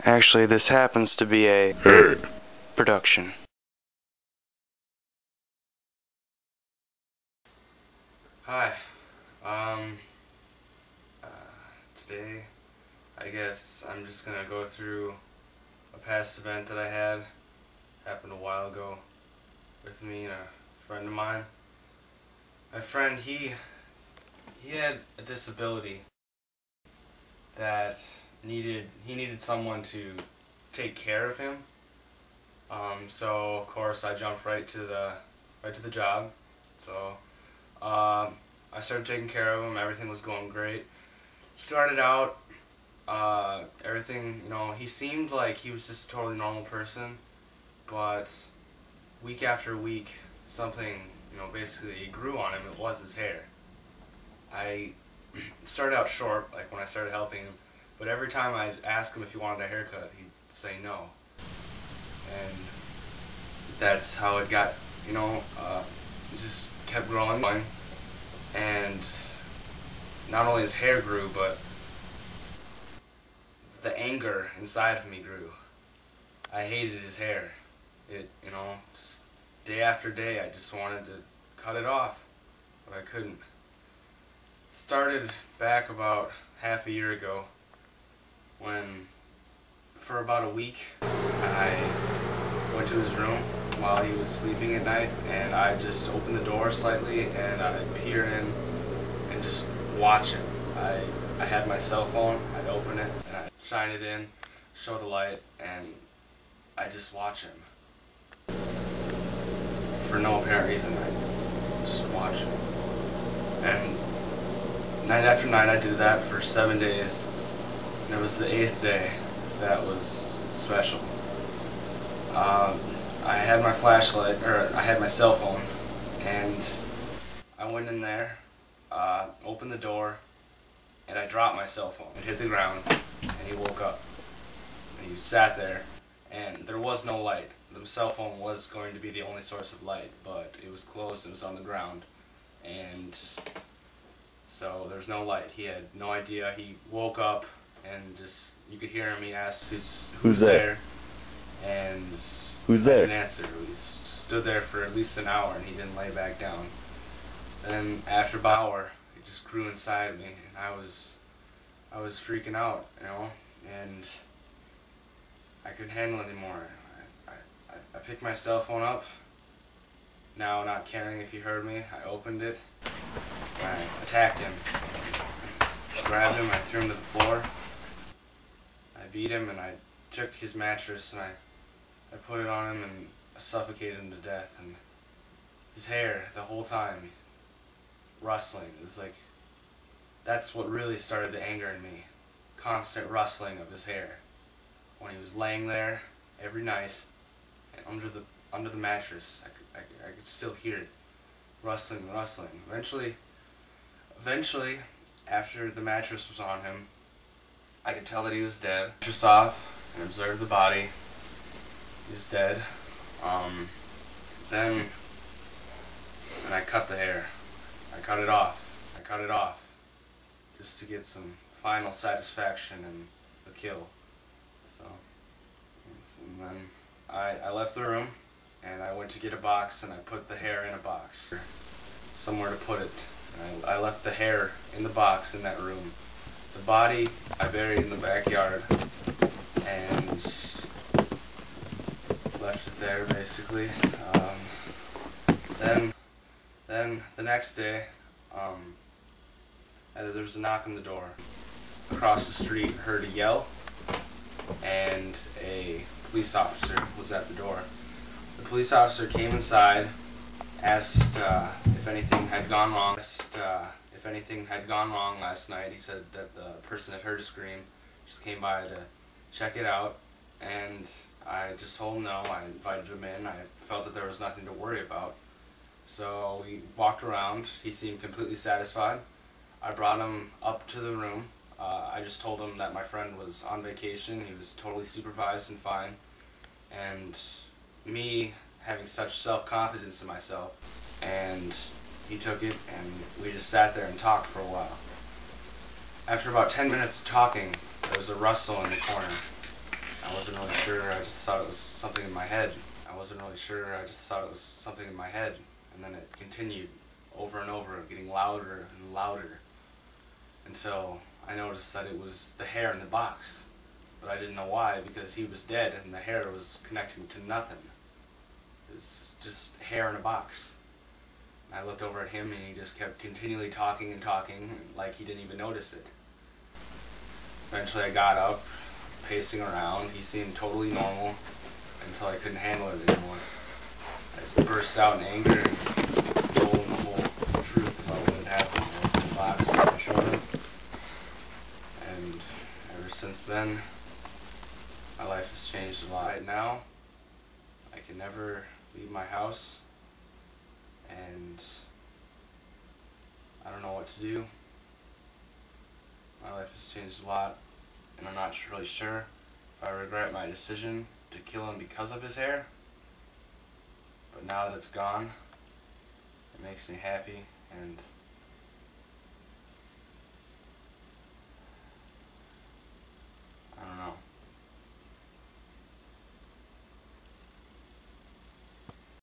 Actually, this happens to be a Heyrr Production. Hi. Today, I guess I'm just gonna go through a past event that I had. Happened a while ago with me and a friend of mine. My friend, he had a disability that he needed someone to take care of him. So of course I jumped right to the job. So I started taking care of him. Everything was going great. Started out, everything, he seemed like he was just a totally normal person, but week after week, something, basically it grew on him. It was his hair. I started out short, like when I started helping him, but every time I'd ask him if he wanted a haircut, he'd say no. And that's how it got, it just kept growing. And not only his hair grew, but the anger inside of me grew. I hated his hair. Just day after day I just wanted to cut it off, but I couldn't. Started back about half a year ago when, for about a week, I went to his room while he was sleeping at night, and I just opened the door slightly and I'd peer in and just watch him. I had my cell phone, I'd open it and I'd shine it in, show the light, and I'd just watch him. For no apparent reason, I'd just watch him. And night after night I did that for 7 days, and it was the 8th day that was special. I had my flashlight, or I had my cell phone, and I went in there, opened the door, and I dropped my cell phone. It hit the ground, and he woke up. And he sat there, and there was no light. The cell phone was going to be the only source of light, but it was closed and it was on the ground, and so there's no light. He had no idea. He woke up, and just, you could hear him. He asked, who's there? And who's there? I didn't answer. We stood there for at least an hour, and he didn't lay back down. Then after about an hour, it just grew inside me, and I was freaking out, and I couldn't handle it anymore. I picked my cell phone up, now not caring if he heard me. I opened it, and I attacked him. I grabbed him, I threw him to the floor. I beat him, and I took his mattress, and I put it on him, and I suffocated him to death. And his hair, the whole time, rustling. It was like, that's what really started the anger in me. Constant rustling of his hair. When he was laying there every night, and under the mattress, I could still hear it rustling. Eventually, after the mattress was on him, I could tell that he was dead. Mattress off and observed the body. He was dead. Then I cut the hair. I cut it off, just to get some final satisfaction in the kill. So, and then I left the room, and I went to get a box, and I put the hair in a box, somewhere to put it. And I left the hair in the box in that room. The body I buried in the backyard, and left it there basically. Then the next day, there was a knock on the door. Across the street, heard a yell, and a police officer was at the door. The police officer came inside, asked if anything had gone wrong. Last night. He said that the person had heard a scream, just came by to check it out, and I just told him no. I invited him in. I felt that there was nothing to worry about. So we walked around. He seemed completely satisfied. I brought him up to the room. I just told him that my friend was on vacation. He was totally supervised and fine. And me having such self-confidence in myself, and he took it, and we just sat there and talked for a while. After about 10 minutes of talking, there was a rustle in the corner, really sure. I just thought it was something in my head. I wasn't really sure. I just thought it was something in my head. And then it continued over and over, getting louder and louder, until I noticed that it was the hair in the box. But I didn't know why, because he was dead and the hair was connecting to nothing. It was just hair in a box. And I looked over at him and he just kept continually talking and talking, like he didn't even notice it. Eventually I got up, pacing around. He seemed totally normal until I couldn't handle it anymore. I just burst out in anger and told him the whole truth about what had happened in the box. I showed him. And ever since then, my life has changed a lot. Right now, I can never leave my house, and I don't know what to do. My life has changed a lot, and I'm not really sure if I regret my decision to kill him because of his hair. But now that it's gone, it makes me happy, and